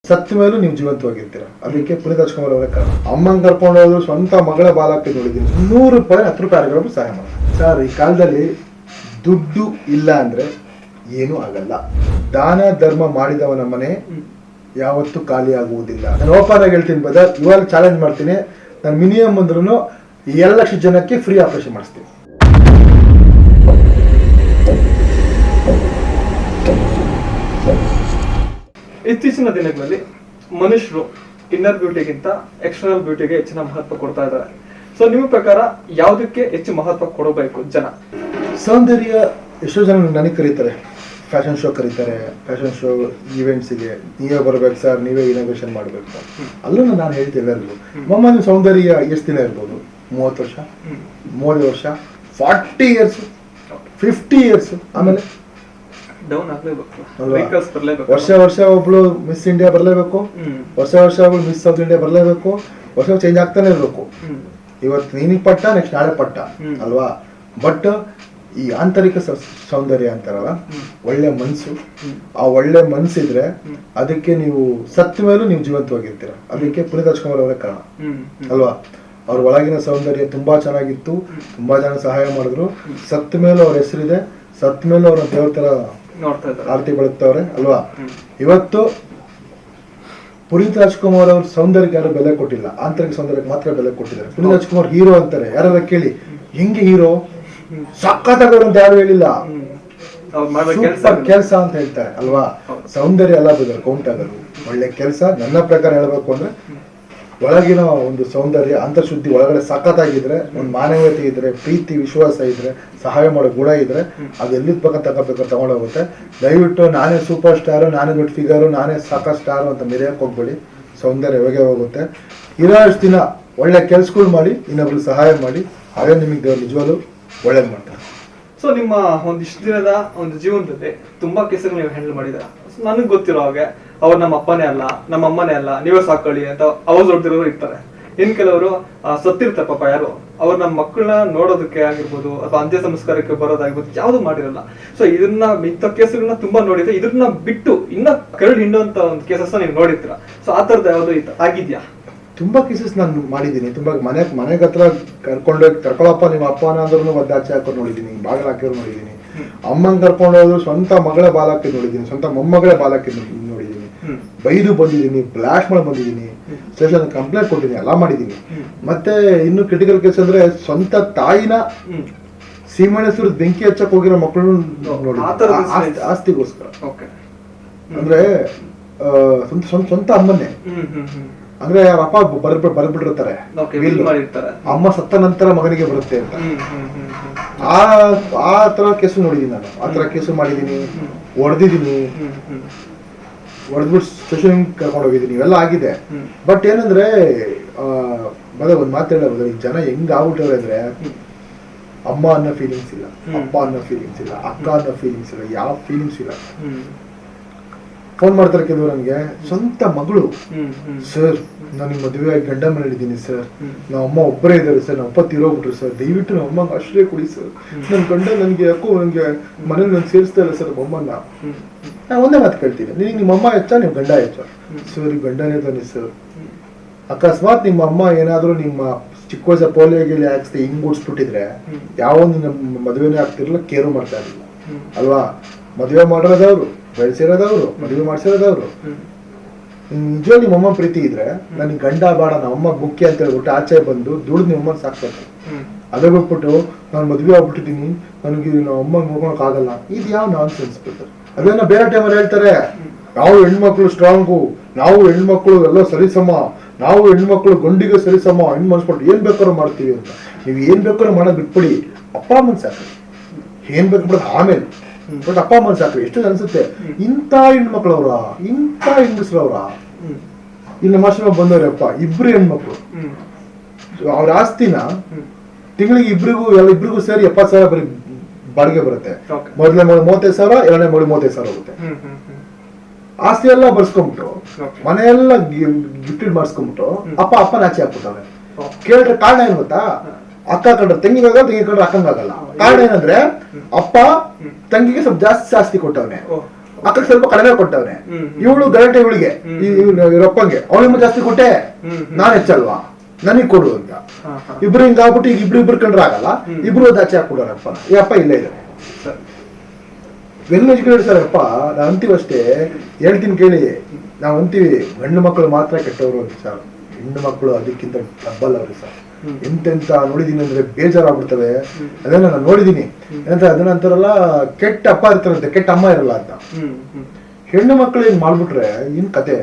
ಸತ್ತ ಮೇಲೂ ನೀವು ಜೀವಂತವಾಗಿರ್ತೀರ. ಅದಕ್ಕೆ ಪುನೀತ್ ರಾಜ್ಕುಮಾರ್ ಅವರೇ ಕಾರಣ. ಅಮ್ಮಂಗೆ ಕರ್ಕೊಂಡು ಹೋದ್ರು, ಸ್ವಂತ ಮಗಳ ಬಾಲಕ್ಕೆ ನೋಡಿದ್ದೀನಿ. 100 ರೂಪಾಯಿ 10 ರೂಪಾಯಿ ಯಾರಿಗಾದ್ರು ಸಹಾಯ ಮಾಡಿ ಸರ್. ಈ ಕಾಲದಲ್ಲಿ ದುಡ್ಡು ಇಲ್ಲ ಅಂದ್ರೆ ಏನೂ ಆಗಲ್ಲ. ದಾನ ಧರ್ಮ ಮಾಡಿದವನ ಮನೆ ಯಾವತ್ತೂ ಖಾಲಿ ಆಗುವುದಿಲ್ಲ. ನಾನು ಓಪನ್ ಆಗಿ ಹೇಳ್ತೀನಿ ಬ್ರದರ್, ಇವಾಗ ಚಾಲೆಂಜ್ ಮಾಡ್ತೀನಿ. ನಾನು ಮಿನಿಮಮ್ ಅಂದ್ರೂ 2 ಲಕ್ಷ ಜನಕ್ಕೆ ಫ್ರೀ ಆಪರೇಷನ್ ಮಾಡಿಸ್ತೀನಿ. ಇತ್ತೀಚಿನ ದಿನಗಳಲ್ಲಿ ಮನುಷ್ಯರು ಇನ್ನರ್ ಬ್ಯೂಟಿಗಿಂತ ಎಕ್ಸ್ಟರ್ನಲ್ ಬ್ಯೂಟಿಗೆ ಹೆಚ್ಚಿನ ಮಹತ್ವ ಕೊಡ್ತಾ ಇದ್ದಾರೆ. ಸೊ ನಿಮ್ಮ ಪ್ರಕಾರ ಯಾವುದಕ್ಕೆ ಹೆಚ್ಚು ಮಹತ್ವ ಕೊಡಬೇಕು ಜನ? ಸೌಂದರ್ಯ. ಎಷ್ಟೋ ಜನ ನನಗೆ ಕರೀತಾರೆ, ಫ್ಯಾಷನ್ ಶೋ ಕರೀತಾರೆ. ಫ್ಯಾಷನ್ ಶೋ ಈವೆಂಟ್ಸಿಗೆ ನೀವೇ ಬರ್ಬೇಕು ಸರ್, ನೀವೇ ಇನೋವೇಷನ್ ಮಾಡಬೇಕು. ಅಲ್ಲೂ ನಾನು ಹೇಳ್ತೀನಿ ಎಲ್ಲರಿಗೂ, ಮಮ್ಮ ನೀವು ಸೌಂದರ್ಯ ಎಷ್ಟು ದಿನ ಇರ್ಬೋದು? 30 ವರ್ಷ, 30 ವರ್ಷ, 40 ಇಯರ್ಸ್, 50 ಇಯರ್ಸ್. ಆಮೇಲೆ ಡೌನ್ ಆಗಲೇಬೇಕು. ವರ್ಷ ಒಬ್ಳು ಮಿಸ್ ಇಂಡಿಯಾ ಬರಲೇಬೇಕು, ವರ್ಷ ಒಬ್ಳು ಮಿಸ್ ಸೌತ್ ಇಂಡಿಯಾ ಬರಲೇಬೇಕು, ವರ್ಷ ಚೇಂಜ್ ಆಗ್ತಾನೆ ಇರಬೇಕು. ಇವತ್ತು ನೀನಿಗೆ ಪಟ್ಟ, ನೆಕ್ಸ್ಟ್ ನಾಳೆ ಪಟ್ಟ ಅಲ್ವಾ? ಬಟ್ ಈ ಆಂತರಿಕ ಸೌಂದರ್ಯ ಅಂತಾರಲ್ಲ, ಒಳ್ಳೆ ಮನ್ಸು. ಆ ಒಳ್ಳೆ ಮನ್ಸಿದ್ರೆ ಅದಕ್ಕೆ ನೀವು ಸತ್ತ ಮೇಲೂ ನೀವು ಜೀವಂತವಾಗಿರ್ತೀರ. ಅದಕ್ಕೆ ಪುನೀತ್ ರಾಜ್ಕುಮಾರ್ ಅವರೇ ಕಾರಣ ಅಲ್ವಾ? ಅವ್ರ ಒಳಗಿನ ಸೌಂದರ್ಯ ತುಂಬಾ ಚೆನ್ನಾಗಿತ್ತು, ತುಂಬಾ ಜನ ಸಹಾಯ ಮಾಡಿದ್ರು. ಸತ್ತ ಮೇಲೂ ಅವ್ರ ಹೆಸರಿದೆ, ಸತ್ತ ಮೇಲೂ ಅವ್ರ ದೇವ್ರ ತರ ಆರತಿ ಬೆಳಗ್ತವ್ರೆ ಅಲ್ವಾ? ಇವತ್ತು ಪುನೀತ್ ರಾಜ್ಕುಮಾರ್ ಅವ್ರ ಸೌಂದರ್ಯಕ್ಕೆ ಯಾರು ಬೆಲೆ ಕೊಟ್ಟಿಲ್ಲ, ಆಂತರಿಕ ಸೌಂದರ್ಯಕ್ಕೆ ಮಾತ್ರ ಬೆಲೆ ಕೊಟ್ಟಿದ್ದಾರೆ. ಪುನೀತ್ ರಾಜ್ಕುಮಾರ್ ಹೀರೋ ಅಂತಾರೆ, ಯಾರ ಕೇಳಿ ಹೆಂಗೆ ಹೀರೋ ಸಕ್ಕತ್ತಾಗವ್ರು ಅಂತ ಯಾರು ಹೇಳಿಲ್ಲ. ಕೆಲಸ ಅಂತ ಹೇಳ್ತಾರೆ ಅಲ್ವಾ? ಸೌಂದರ್ಯ ಎಲ್ಲ ಬೇಕಾದ್ರೆ ಕೌಂಟ್ ಆಗೋದು ಒಳ್ಳೆ ಕೆಲಸ. ನನ್ನ ಪ್ರಕಾರ ಹೇಳ್ಬೇಕು ಅಂದ್ರೆ ಒಳಗಿನ ಒಂದು ಸೌಂದರ್ಯ, ಅಂತರ್ಶುದ್ಧಿ ಒಳಗಡೆ ಸಖತ್ತಾಗಿದ್ರೆ, ಒಂದು ಮಾನವೀಯತೆ ಇದ್ರೆ, ಪ್ರೀತಿ ವಿಶ್ವಾಸ ಇದ್ರೆ, ಸಹಾಯ ಮಾಡೋ ಗುಣ ಇದ್ರೆ, ಅದು ಎಲ್ಲಿದ್ ಬೇಕಂತ ತಗೊಂಡೋಗುತ್ತೆ. ದಯವಿಟ್ಟು ನಾನೇ ಸೂಪರ್ ಸ್ಟಾರು, ನಾನೇ ದೊಡ್ಡ ಫಿಗರು, ನಾನೇ ಸಾಕಾ ಸ್ಟಾರು ಅಂತ ಮೆರೆಯಕ್ಕೆ ಹೋಗ್ಬೇಡಿ. ಸೌಂದರ್ಯ ಹೋಗೇ ಹೋಗುತ್ತೆ. ಇರೋಷ್ಟು ದಿನ ಒಳ್ಳೆ ಕೆಲ್ಸಗಳು ಮಾಡಿ, ಇನ್ನೊಬ್ರಿಗೆ ಸಹಾಯ ಮಾಡಿ, ಅದೇ ನಿಮಗೆ ದೇವ್ರು ನಿಜವಾಗ್ಲೂ ಒಳ್ಳೇದು ಮಾಡ್ತಾರೆ. ಸೊ ನಿಮ್ಮ ಒಂದಿಷ್ಟು ದಿನದ ಒಂದು ಜೀವನದಲ್ಲಿ ತುಂಬಾ ಕೇಸಲ್ಲಿ ನೀವು ಹ್ಯಾಂಡಲ್ ಮಾಡಿದ್ರ. ನನಗೆ ಗೊತ್ತಿರೋ ಹಾಗೆ ಅವ್ರು ನಮ್ಮ ಅಪ್ಪನೇ ಅಲ್ಲ, ನಮ್ಮ ಅಮ್ಮನೇ ಅಲ್ಲ, ನೀವೇ ಸಾಕೊಳ್ಳಿ ಅಂತ ಅವಾಗ ದೊಡ್ಡದಿರೋರು ಇರ್ತಾರೆ. ಇನ್ ಕೆಲವರು ಸತ್ತಿರ್ತಾರೆ ಪಾಪ, ಯಾರು ಅವ್ರು ನಮ್ಮ ಮಕ್ಕಳನ್ನ ನೋಡೋದಕ್ಕೆ ಆಗಿರ್ಬೋದು ಅಥವಾ ಅಂತ್ಯ ಸಂಸ್ಕಾರಕ್ಕೆ ಬರೋದಾಗಿರ್ಬೋದು ಯಾವ್ದು ಮಾಡಿರಲ್ಲ. ಸೊ ಇಂಥ ಕೇಸುಗಳನ್ನ ತುಂಬಾ ನೋಡಿದ್ರೆ, ಇದನ್ನ ಬಿಟ್ಟು ಇನ್ನ ಕರಡು ಹಿಂಡುವಂತ ಒಂದು ಕೇಸಸ್ ನೀವು ನೋಡಿರ್ತೀರ. ಸೊ ಆ ತರದ ಯಾವ್ದು ಆಗಿದ್ಯಾ? ತುಂಬಾ ಕೇಸಸ್ ನಾನು ಮಾಡಿದ್ದೀನಿ. ತುಂಬಾ ಮನೆಗೆ ಹತ್ರ ಕರ್ಕೊಳಪ್ಪ ನಿಮ್ಮ ಅಪ್ಪನ ಅಂದ್ರೂ ಒದ್ದಾಚೆ ಹಾಕೊಂಡು ನೋಡಿದ್ದೀನಿ, ಬಾಗಿಲು ಹಾಕಿರೋ ನೋಡಿದ್ದೀನಿ. ಅಮ್ಮಂಗೆ ಕರ್ಕೊಂಡು ಹೋದ್ರು, ಸ್ವಂತ ಮಗಳ ಬಾಲಕ್ಕೆ ನೋಡಿದ್ದೀನಿ, ಸ್ವಂತ ಮೊಮ್ಮಗಳ ಬಾಲಕ್ಕೆ ನೋಡಿದ್ದೀನಿ. ಬೈದು ಬಂದಿದ್ದೀನಿ, ಬ್ಲಾಸ್ಟ್ ಮಾಡಿ ಬಂದಿದ್ದೀನಿ, ಸ್ಟೇಷನ್ ಕಂಪ್ಲೇಂಟ್ ಕೊಟ್ಟಿದ್ದೀನಿ, ಎಲ್ಲ ಮಾಡಿದ್ದೀನಿ. ಮತ್ತೆ ಇನ್ನು ಕ್ರಿಟಿಕಲ್ ಕೇಸ್ ಅಂದ್ರೆ ಸ್ವಂತ ತಾಯಿನ ಸೀಮೆಣ್ಣೆ ಬೆಂಕಿ ಹಚ್ಚಕ್ ಹೋಗಿರೋ ಮಕ್ಕಳು ನೋಡಿ, ಆಸ್ತಿಗೋಸ್ಕರ. ಅಂದ್ರೆ ಸ್ವಂತ ಅಮ್ಮನ್ನೇ, ಅಂದ್ರೆ ಅಪ್ಪ ಬರ್ಬಿಟ್ಟಿರ್ತಾರೆ, ಅಮ್ಮ ಸತ್ತ ನಂತರ ಮಗನಿಗೆ ಬರುತ್ತೆ ಅಂತ. ಆ ತರ ಕೇಸು ನೋಡಿದೀನಿ ನಾನು, ಆ ತರ ಕೇಸು ಮಾಡಿದೀನಿ, ಹೊಡೆದಿದ್ದೀನಿ, ಹೊಡೆದ್ಬಿಟ್ಟು ಸ್ಟೇಷನ್ ಕರ್ಕೊಂಡು ಹೋಗಿದ್ದೀನಿ, ಇವೆಲ್ಲ ಆಗಿದೆ. ಬಟ್ ಏನಂದ್ರೆ ಒಂದ್ ಮಾತು ಹೇಳಬಹುದು, ಈ ಜನ ಹೆಂಗ್ ಆಗ್ಬಿಟ್ಟವ್ರೆ ಅಂದ್ರೆ, ಅಮ್ಮ ಅನ್ನೋ ಫೀಲಿಂಗ್ಸ್ ಇಲ್ಲ, ಅಪ್ಪ ಅನ್ನೋ ಫೀಲಿಂಗ್ಸ್ ಇಲ್ಲ, ಅಕ್ಕ ಅನ್ನೋ ಫೀಲಿಂಗ್ಸ್ ಇಲ್ಲ, ಯಾವ ಫೀಲಿಂಗ್ಸ್ ಇಲ್ಲ. ಫೋನ್ ಮಾಡ್ತಾರೆ ಕೆಲವರು ನನಗೆ, ಸ್ವಂತ ಮಗಳು, ಸರ್ ನಾನು ಮದುವೆ ಆಗಿ ಗಂಡ ಮನೇಲಿದ್ದೀನಿ ಸರ್, ನಮ್ಮ ಅಮ್ಮ ಒಬ್ಬರೇ ಇದ್ದಾರೆ ಸರ್, ನಮ್ಮ ಅಪ್ಪ ತೀರೋಗ್ಬಿಟ್ರು ಸರ್, ದಯವಿಟ್ಟು ನಮ್ಮ ಅಮ್ಮಂಗೆ ಆಶ್ರಯ ಕೊಡಿ ಸರ್, ನನ್ನ ಗಂಡ ನನಗೆ ಯಾಕೋ ನನಗೆ ಮನೇಲಿ ನಾನು ಸೇರಿಸ್ತಾ ಇಲ್ಲ ಸರ್ ಅಮ್ಮನ್ನ. ನಾನು ಒಂದೇ ಮಾತು ಕೇಳ್ತೀನಿ, ನಿನಗೆ ನಿಮ್ಮ ಅಮ್ಮ ಹೆಚ್ಚ ನಿಮ್ಮ ಗಂಡ ಹೆಚ್ಚ? ಸರ್ ಗಂಡನೇ ತಾನೆ ಸರ್. ಅಕಸ್ಮಾತ್ ನಿಮ್ಮ ಅಮ್ಮ ಏನಾದ್ರು ನಿಮ್ಮ ಚಿಕ್ಕ ವಯಸ್ಸ ಪೋಲಿಯೋ ಗಿಲಿ ಹಾಕ್ಸ್ದೆ ಹಿಂಗ್ ಗುಡ್ಸ್ಬಿಟ್ಟಿದ್ರೆ ಯಾವ ನಿನ್ನ ಮದುವೆನೇ ಆಗ್ತಿರಲಿಲ್ಲ, ಕೇರು ಮಾಡ್ತಾ ಇರಲಿಲ್ಲ ಅಲ್ವಾ? ಮದುವೆ ಮಾಡಿರೋದವ್ರು, ಬೆಳೆಸಿರೋದವ್ರು, ಮದುವೆ ಮಾಡ್ಸಿರೋದವ್ರು. ನಿಜ ನಿಮ್ಮಮ್ಮ ಪ್ರೀತಿ ಇದ್ರೆ ನನಗೆ ಗಂಡ ಬೇಡ, ನಮ್ಮಮ್ಮ ಮುಖ್ಯ ಅಂತ ಹೇಳ್ಬಿಟ್ಟು ಆಚೆ ಬಂದು ದುಡ್ದು ನಿಮ್ಮಮ್ಮ ಸಾಕ್ಬೇಕು. ಅದೇ ಬಿಟ್ಬಿಟ್ಟು ನಾನು ಮದುವೆ ಆಗ್ಬಿಟ್ಟಿದ್ದೀನಿ, ನನಗೆ ನಮ್ಮ ಅಮ್ಮ ನೋಡ್ಕೊಳಕ್ ಆಗಲ್ಲ, ಇದು ಯಾವ ನಾನ್ ಸೆನ್ಸ್ ಬಿಡ್ತಾರೆ. ಅದೇನೋ ಬೇರೆ ಟೈಮಲ್ಲಿ ಹೇಳ್ತಾರೆ, ನಾವು ಹೆಣ್ಮಕ್ಳು ಸ್ಟ್ರಾಂಗು, ನಾವು ಹೆಣ್ಮಕ್ಳು ಎಲ್ಲ ಸರಿಸಮ, ನಾವು ಹೆಣ್ಮಕ್ಳು ಗಂಡಿಗೆ ಸರಿಸಮ, ಹೆಣ್ಣು ಮನ್ಸ್ಬಿಟ್ಟು ಏನ್ ಬೇಕಾದ್ರೂ ಮಾಡ್ತೀವಿ ಅಂತ. ನೀವು ಏನ್ ಬೇಕಾದ್ರೂ ಮಾಡೋದ್ ಬಿಟ್ಬಿಡಿ, ಅಪ್ಪ ಅಮ್ಮನ್ ಸಾಕ್ರಿ, ಏನ್ ಬೇಕು ಬಿಡೋದು ಆಮೇಲೆ, ಬಟ್ ಅಪ್ಪ ಅಮ್ಮನ್ ಸಾಕ್ರಿ. ಎಷ್ಟು ಅನ್ಸುತ್ತೆ, ಇಂಥ ಹೆಣ್ಮಕ್ಳವ್ರ, ಇಂಥ ಹೆಂಗಸ್ರವ್ರ. ಇಲ್ಲಿ ನಮ್ಮ ಆಶ್ರಮ ಬಂದವ್ರಪ್ಪ, ಇಬ್ರು ಹೆಣ್ಮಕ್ಳು, ಅವ್ರ ಆಸ್ತಿನ ತಿಂಗಳಿಗೆ ಇಬ್ರಿಗೂ ಸೇರಿ 70,000 ಬರೀ ಬಾಡಿಗೆ ಬರುತ್ತೆ. ಮೊದಲನೇ ಮಗಳು 35,000, ಎರಡನೇ ಮಗಳು 35,000 ಹೋಗುತ್ತೆ. ಆಸ್ತಿ ಎಲ್ಲ ಬರ್ಸ್ಕೊಂಡ್ಬಿಟ್ಟು, ಮನೆಯೆಲ್ಲ ಗಿಫ್ಟೆಡ್ ಮಾಡಿಸ್ಕೊಂಡ್ಬಿಟ್ಟು ಅಪ್ಪನ ಆಚೆ ಹಾಕ್ಬಿಟ್ಟವ್ರೆ. ಕೇಳಿದ್ರೆ ಕಾರಣ ಏನ್ ಗೊತ್ತಾ? ಅಕ್ಕ ಕಂಡ್ರೆ ತಂಗಿಗಾಗಲ್ಲ, ತಂಗಿ ಕಂಡ್ರೆ ಅಕ್ಕಂಗಾಗಲ್ಲ. ಕಾರಣ ಏನಂದ್ರೆ ಅಪ್ಪ ತಂಗಿಗೆ ಸ್ವಲ್ಪ ಜಾಸ್ತಿ ಆಸ್ತಿ ಕೊಟ್ಟವನೆ, ಅಕ್ಕಗೆ ಸ್ವಲ್ಪ ಕಡಿಮೆ ಕೊಟ್ಟವ್ನೆ, ಇವಳು ಗಲಾಟೆ ಇವಳಿಗೆ ಇವರಪ್ಪಂಗೆ ಅವಳಿಗೆ ಜಾಸ್ತಿ ಕೊಟ್ಟೆ, ನಾನ್ ಹೆಚ್ಚಲ್ವಾ ನನಗ್ ಕೊಡು ಅಂತ ಇಬ್ರು ಹಿಂಗಾಗ್ಬಿಟ್ಟು ಈಗ ಇಬ್ರು ಕಂಡ್ರೆ ಆಗಲ್ಲ, ಇಬ್ರು ಆಚೆ ಹಾಕೊಡೋರಪ್ಪ ಈ ಅಪ್ಪ ಇಲ್ಲೇ ಇದ್ದಾರೆ. ವೆಲ್ ಎಜುಕೇಟೆಡ್ ಸರ್ ಅಪ್ಪ. ನಾವು ಅಂತೀವಿ ಅಷ್ಟೇ, ಹೇಳ್ತೀನಿ ಕೇಳಿ, ನಾವು ಅಂತೀವಿ ಗಂಡು ಮಕ್ಕಳು ಮಾತ್ರ ಕೆಟ್ಟವರು ಅಂತ ಸರ್, ಹೆಣ್ಣು ಮಕ್ಕಳು ಅದಕ್ಕಿಂತ ಡಬ್ಬಲ್ ಅವ್ರಿ ಸರ್. ಎಂತೆಂತ ನೋಡಿದೀನಿ ಅಂದ್ರೆ ಬೇಜಾರಾಗ್ಬಿಡ್ತವೆ. ಅದನ್ನ ನಾನು ನೋಡಿದೀನಿ. ಏನಂತ ಅದನ್ನ ಅಂತಾರಲ್ಲ, ಕೆಟ್ಟ ಅಪ್ಪ ಇರ್ತಾರಂತೆ, ಕೆಟ್ಟ ಅಮ್ಮ ಇರಲ್ಲ ಅಂತ. ಹೆಣ್ಣು ಮಕ್ಕಳು ಏನ್ ಮಾಡ್ಬಿಟ್ರೆ ಏನ್ ಕತೆ.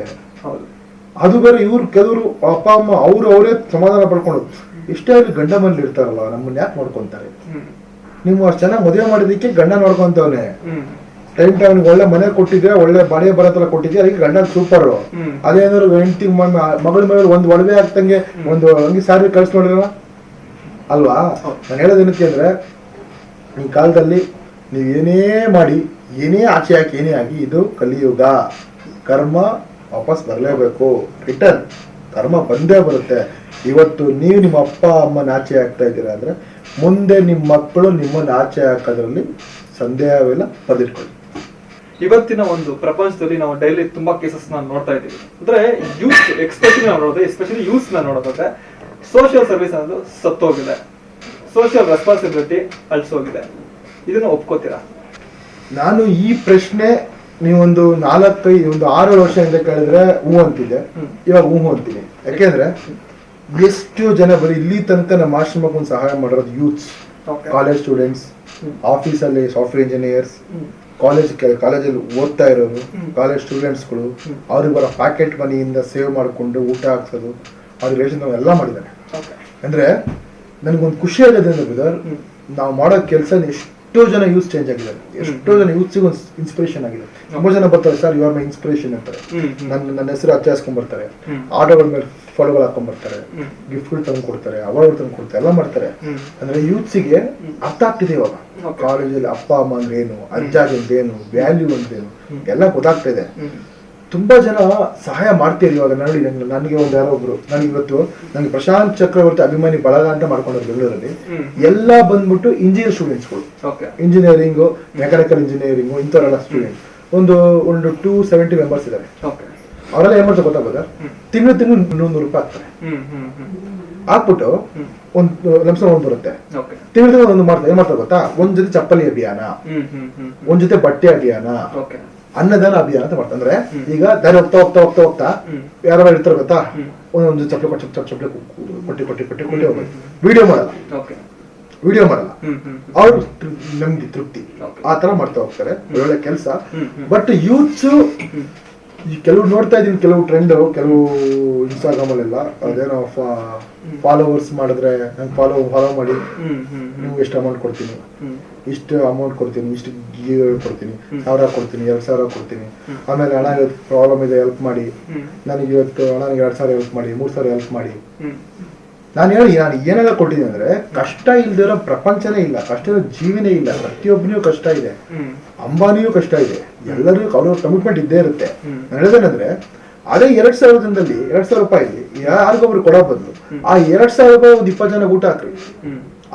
ಅದು ಬೇರೆ ಇವ್ರು ಕೆಲವರು ಅಪ್ಪ ಅಮ್ಮ ಅವರೇ ಸಮಾಧಾನ ಪಡ್ಕೊಂಡು ಇಷ್ಟೇ ಅಲ್ಲಿ ಗಂಡ ಮನೇಲಿ ಇರ್ತಾರಲ್ಲ, ನಮ್ಮನ್ನ ಯಾಕೆ ನೋಡ್ಕೊಂತಾರೆ. ನೀವು ಅಷ್ಟು ಚೆನ್ನಾಗಿ ಮದುವೆ ಮಾಡಿದಕ್ಕೆ ಗಂಡ ನೋಡ್ಕೊಂತವ್ನೆ, ಟೈಮ್ ಒಳ್ಳೆ ಮನೆ ಕೊಟ್ಟಿದ್ರೆ, ಒಳ್ಳೆ ಬಾಡಿಗೆ ಬರತ್ತಲ್ಲ ಕೊಟ್ಟಿದ್ದೆ, ಅದಕ್ಕೆ ಗಂಡ ಸೂಪರ್. ಅದೇನಾದ್ರು ಹೆಂಡತಿ ಮಗಳ ಮೇಲೆ ಒಂದು ಒಡವೆ ಆಗ್ತಂಗೆ ಒಂದು ಅಂಗಿ ಸಾರಿ ಕಳ್ಸಿ ನೋಡಿರಲ್ಲ ಅಲ್ವಾ. ನಾನು ಹೇಳೋದೇನಕ್ಕೆ ಅಂದ್ರೆ, ಈ ಕಾಲದಲ್ಲಿ ನೀವು ಏನೇ ಮಾಡಿ, ಏನೇ ಆಚೆ ಹಾಕಿ, ಏನೇ ಆಗಿ, ಇದು ಕಲಿಯುಗ. ಕರ್ಮ ವಾಪಸ್ ಬರಲೇಬೇಕು, ರಿಟರ್ನ್ ಕರ್ಮ ಬಂದೇ ಬರುತ್ತೆ. ಇವತ್ತು ನೀವು ನಿಮ್ಮ ಅಪ್ಪ ಅಮ್ಮನ ಆಚೆ ಹಾಕ್ತಾ ಇದ್ದೀರಾ ಅಂದ್ರೆ, ಮುಂದೆ ನಿಮ್ಮ ಮಕ್ಕಳು ನಿಮ್ಮನ್ನ ಆಚೆ ಹಾಕೋದ್ರಲ್ಲಿ ಸಂದೇಹವಿಲ್ಲ, ಬದಿಟ್ಕೊಳ್ಳಿ. ಇವತ್ತಿನ ಒಂದು ಪ್ರಪಂಚದಲ್ಲಿ ನಾವು ಡೈಲಿ ತುಂಬಾ ಕೇಸಸ್ ನೋಡ್ತಾ ಇದ್ದೀವಿ. ಅಂದ್ರೆ ಯೂತ್ ಎಸ್ಪೆಷಲಿ ಯೂತ್ ನೋಡೋದಾದ್ರೆ ಸೋಷಿಯಲ್ ಸರ್ವಿಸ್ ಅನ್ನೋದು ಸತ್ತೋಗಿದೆ, ಸೋಷಿಯಲ್ ರೆಸ್ಪಾನ್ಸಿಬಿಲಿಟಿ ಅಳಿಸೋಗಿದೆ. ಇದನ್ನ ಒಪ್ಕೋತೀರಾ? ನಾನು ಈ ಪ್ರಶ್ನೆ ನೀವೊಂದು 6 ವರ್ಷದಿಂದ ಕೇಳಿದ್ರೆ ಹೂ ಅಂತಿದ್ದೆ, ಇವಾಗ ಹೂ ಅಂತೀನಿ. ಯಾಕೆಂದ್ರೆ ಎಷ್ಟು ಜನ ಬರೀ ಇಲ್ಲಿ ತನಕ ನಮ್ಮ ಆಶ್ರಮಕ್ಕೆ ಒಂದು ಸಹಾಯ ಮಾಡಿರೋದು ಯೂತ್ಸ್, ಕಾಲೇಜ್ ಸ್ಟೂಡೆಂಟ್ಸ್, ಆಫೀಸಲ್ಲಿ ಸಾಫ್ಟ್ವೇರ್ ಇಂಜಿನಿಯರ್ಸ್, ಕಾಲೇಜಲ್ಲಿ ಓದ್ತಾ ಇರೋರು, ಕಾಲೇಜ್ ಸ್ಟೂಡೆಂಟ್ಸ್ಗಳು, ಅವ್ರಿಗೆ ಬರೋ ಪ್ಯಾಕೆಟ್ ಮನಿಯಿಂದ ಸೇವ್ ಮಾಡಿಕೊಂಡು ಊಟ ಹಾಕ್ಸೋದು, ಅವ್ರಿಗೆ ರೇಷನ್ ಎಲ್ಲ ಮಾಡಿದ್ದಾರೆ. ಅಂದ್ರೆ ನನಗೊಂದು ಖುಷಿ ಆಗಿದೆ ಅಂದ್ರೆ ಬ್ರದರ್, ನಾವು ಮಾಡೋ ಕೆಲಸ ಎಷ್ಟೋ ಜನ ಯೂಸ್ ಚೇಂಜ್ ಆಗಿದ್ದಾರೆ, ಎಷ್ಟೋ ಜನ ಯೂತ್ಸಿಗೆ ಒಂದು ಇನ್ಸ್ಪಿರೇಷನ್ ಆಗಿದೆ. ತುಂಬಾ ಜನ ಬರ್ತಾರೆ, sir you are my inspiration ಅಂತಾರೆ, ನನ್ನ ಹೆಸರು ಹಚ್ಚಾಸ್ಕೊಂಡ್ ಬರ್ತಾರೆ, ಆಟೋಗಳ ಮೇಲೆ ಫೋಟೋಗಳು ಹಾಕೊಂಡ್ ಬರ್ತಾರೆ, ಗಿಫ್ಟ್ಗಳು ತಂದು ಕೊಡ್ತಾರೆ, ಅವಾರ್ಡ್ ತಂದು ಕೊಡ್ತಾರೆ, ಎಲ್ಲ ಮಾಡ್ತಾರೆ. ಅಂದ್ರೆ ಯೂತ್ಸಿಗೆ ಅರ್ಥ ಆಗ್ತಿದೆ ಇವಾಗ. ಕಾಲೇಜಲ್ಲಿ ಅಪ್ಪ ಅಮ್ಮ ಅಂದ್ರೆ ಏನು, ಅಜ್ಜಾಜ್ ಅಂದ್ರೇನು, ವ್ಯಾಲ್ಯೂ ಅಂದ್ರೇನು ಎಲ್ಲ ಗೊತ್ತಾಗ್ತಾ ಇದೆ. ತುಂಬಾ ಜನ ಸಹಾಯ ಮಾಡ್ತೀರಿ ಇವಾಗ. ನೋಡಿ, ನನಗೆ ಒಂದು ಯಾರೋ ಒಬ್ರು, ನನಗೆ ಪ್ರಶಾಂತ್ ಚಕ್ರವರ್ತಿ ಅಭಿಮಾನಿ ಬಳಗ ಅಂತ ಮಾಡ್ಕೊಂಡ್ರು ಬೆಂಗಳೂರಲ್ಲಿ. ಎಲ್ಲ ಬಂದ್ಬಿಟ್ಟು ಇಂಜಿನಿಯರ್ ಸ್ಟೂಡೆಂಟ್ಸ್ಗಳು, ಇಂಜಿನಿಯರಿಂಗ್, ಮೆಕ್ಯಾನಿಕಲ್ ಇಂಜಿನಿಯರಿಂಗ್, ಇಂಥವರೆಲ್ಲ ಸ್ಟೂಡೆಂಟ್. ಒಂದು 270 ಮೆಂಬರ್ಸ್ ಇದ್ದಾರೆ. ಅವರೆಲ್ಲ ಏನ್ ಮಾಡ್ತಾರೆ ಗೊತ್ತಾಗೋದ, ತಿಂಗಳು 100 ರೂಪಾಯಿ ಹಾಕ್ತಾರೆ. ಹಾಕ್ಬಿಟ್ಟು ಒಂದು ಲಂಸ ಒಂದು ಬರುತ್ತೆ, ತಿಂಗಳು ಒಂದು ಮಾಡ್ತಾರೆ. ಏನ್ ಮಾಡ್ತಾರೆ ಗೊತ್ತಾ, ಒಂದ್ ಜೊತೆ ಚಪ್ಪಲಿ ಅಭಿಯಾನ, ಒಂದ್ ಜೊತೆ ಬಟ್ಟೆ ಅಭಿಯಾನ, ಅನ್ನದಾನ ಅಭಿಯಾನ ಅಂತ ಮಾಡ್ತಾರೆ. ಅಂದ್ರೆ ಈಗ ದಾರಿ ಹೋಗ್ತಾ ಹೋಗ್ತಾ ಹೋಗ್ತಾ ಹೋಗ್ತಾ ಯಾರು ಇರ್ತಾರೆ ಗೊತ್ತಾ, ಒಂದೊಂದು ಚಪ್ಪಲಿ ಕೊಟ್ಟಿ ಹೋಗ್ಬೇಕು. ವಿಡಿಯೋ ಮಾಡಲ್ಲ ಅವ್ರು ನಮ್ಗೆ ತೃಪ್ತಿ ಆ ತರ ಮಾಡ್ತಾ ಹೋಗ್ತಾರೆ. ಒಳ್ಳೆ ಕೆಲಸ. ಬಟ್ ಯೂತ್ಸ್ ಕೆಲವು ನೋಡ್ತಾ ಇದೀನಿ, ಕೆಲವು ಟ್ರೆಂಡ್, ಕೆಲವು ಇನ್ಸ್ಟಾಗ್ರಾಮ್ ಅಲ್ಲೆಲ್ಲ ಅದೇನೋ ಫಾಲೋವರ್ಸ್ ಮಾಡಿದ್ರೆ ನಂಗೆ ಫಾಲೋ ಮಾಡಿ, ನಿಮ್ಗೆ ಎಷ್ಟು ಅಮೌಂಟ್ ಕೊಡ್ತೀನಿ, ಇಷ್ಟು ಅಮೌಂಟ್ ಕೊಡ್ತೀನಿ, ಇಷ್ಟು ಕೊಡ್ತೀನಿ, 1000 ಕೊಡ್ತೀನಿ, 2000 ಕೊಡ್ತೀನಿ, ಆಮೇಲೆ ಹಣ ಇವತ್ತು ಪ್ರಾಬ್ಲಮ್ ಇದೆ ಹೆಲ್ಪ್ ಮಾಡಿ, ನನಗೆ ಇವತ್ತು ಹಣ 2000 ಹೆಲ್ಪ್ ಮಾಡಿ, 3000 ಹೆಲ್ಪ್ ಮಾಡಿ. ನಾನು ಏನೆಲ್ಲ ಕೊಟ್ಟಿದ್ದೀನಿ ಅಂದ್ರೆ, ಕಷ್ಟ ಇಲ್ದಿರೋ ಪ್ರಪಂಚನೇ ಇಲ್ಲ, ಕಷ್ಟ ಇರೋ ಜೀವನೇ ಇಲ್ಲ. ಪ್ರತಿಯೊಬ್ಬನಿಗೂ ಕಷ್ಟ ಇದೆ, ಅಂಬಾನಿಯೂ ಕಷ್ಟ ಇದೆ, ಎಲ್ಲರಿಗೂ ಅವ್ರ ಕಮಿಟ್ಮೆಂಟ್ ಇದ್ದೇ ಇರುತ್ತೆ. ನಾನು ಹೇಳೋದೇನಂದ್ರೆ, ಅದೇ 2000 ದಿನದಲ್ಲಿ 2000 ರೂಪಾಯಿ ಯಾರಿಗೊಬ್ರು ಕೊಡೋ ಬದಲು ಆ 2000 ರೂಪಾಯಿ ಒಂದು 20 ಜನ ಊಟ ಹಾಕ್ರಿ.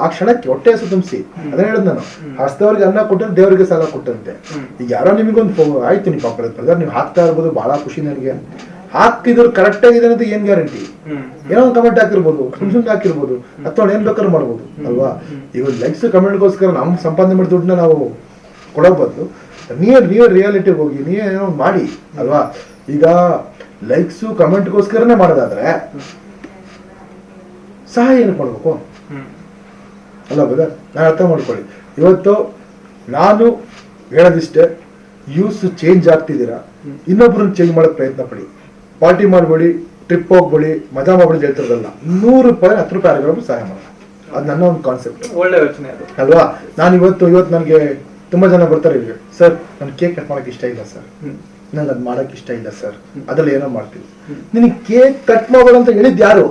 ಆ ಕ್ಷಣಕ್ಕೆ ಹೊಟ್ಟೆ ಹಸು ತುಂಬಿಸಿ. ಅದನ್ನ ಹೇಳಿದ್ ನಾನು, ಹಸ್ತವ್ರಿಗೆ ಅನ್ನ ಕೊಟ್ಟರೆ ದೇವರಿಗೆ ಸಾಲ ಕೊಟ್ಟಂತೆ. ಈಗ ಯಾರೋ ನಿಮಗೊಂದು ಆಯ್ತು, ನೀವು ಬ್ರದರ್ ನೀವು ಹಾಕ್ತಾ ಇರ್ಬೋದು, ಬಹಳ ಖುಷಿ ನನಗೆ. ಹಾಕಿದ್ರು ಕರೆಕ್ಟ್ ಆಗಿದೆ ಅಂತ ಏನ್ ಗ್ಯಾರಂಟಿ? ಏನೋ ಒಂದು ಕಮೆಂಟ್ ಹಾಕಿರ್ಬೋದು, ಸುಮ್ನೆ ಹಾಕಿರ್ಬೋದು, ಅಥವಾ ಏನ್ ಬೇಕಾದ್ರೂ ಮಾಡ್ಬೋದು ಅಲ್ವಾ. ಈಗ ಲೈಕ್ಸ್ ಕಮೆಂಟ್ಗೋಸ್ಕರ ನಮ್ ಸಂಪಾದನೆ ಮಾಡಿ ದುಡ್ಡನ್ನ ನಾವು ಕೊಡೋ ಬದಲು ನೀವೇ ರಿಯಾಲಿಟಿಗೆ ಹೋಗಿ ನೀವೇನೋ ಮಾಡಿ ಅಲ್ವಾ. ಈಗ ಲೈಕ್ಸು ಕಮೆಂಟ್ಗೋಸ್ಕರನೇ ಮಾಡೋದಾದ್ರೆ ಸಹಾಯ ಏನಕ್ಕೆ ಮಾಡ್ಬೇಕು ಅಲ್ಲ ಬ್ರದರ್? ನಾನು ಅರ್ಥ ಮಾಡ್ಕೊಳ್ಳಿ. ಇವತ್ತು ನಾನು ಹೇಳೋದಿಷ್ಟೇ, ಯೂಸ್ ಚೇಂಜ್ ಆಗ್ತಿದ್ದೀರಾ, ಇನ್ನೊಬ್ರನ್ನ ಚೇಂಜ್ ಮಾಡೋಕೆ ಪ್ರಯತ್ನ ಪಡಿ. ಪಾರ್ಟಿ ಮಾಡಬೇಡಿ, ಟ್ರಿಪ್ ಹೋಗ್ಬೇಡಿ, ಮಜಾ ಮಾಡ್ಬೇಡಿ ಹೇಳ್ತಿರೋದಲ್ಲ. 100 ರೂಪಾಯಿ 10 ರೂಪಾಯಿ ಯಾರಿಗಾದ್ರು ಸಹಾಯ ಮಾಡೋಣ, ಅದು ನನ್ನ ಒಂದು ಕಾನ್ಸೆಪ್ಟ್. ಒಳ್ಳೆ ಯೋಚನೆ ಅದು ಅಲ್ವಾ. ನಾನು ಇವತ್ತು ನನಗೆ ತುಂಬಾ ಜನ ಬರ್ತಾರೆ, ಈಗ ಸರ್ ನನ್ ಕೇಕ್ ಕಟ್ ಮಾಡಕ್ ಇಷ್ಟ ಇಲ್ಲ ಸರ್, ನಂಗೆ ಅದ್ ಮಾಡಕ್ ಇಷ್ಟ ಇಲ್ಲ ಸರ್, ಅದ್ರಲ್ಲಿ ಏನೋ ಮಾಡ್ತೀವಿ. ನಿನಗೆ ಕೇಕ್ ಕಟ್ ಮಾಡೋಣ ಅಂತ ಹೇಳಿದ್ ಯಾರು?